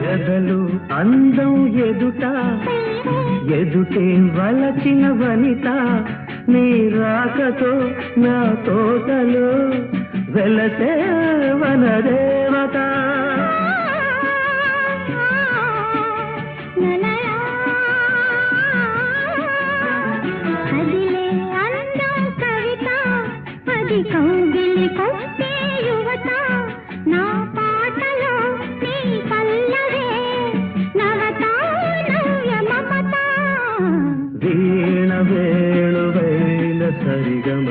ఎదలు అందం ఎదుట ఎదుటే వలచిన వనిత నీ రాకతో నా తోటలో వెలసే వనదేవత అదిలే అందం కవిత అది కౌగిలి కొట్టే యువత నా పాటలో నీ పల్లవే నవత నవ్య మమత వీణ వేణువైన సరిగమ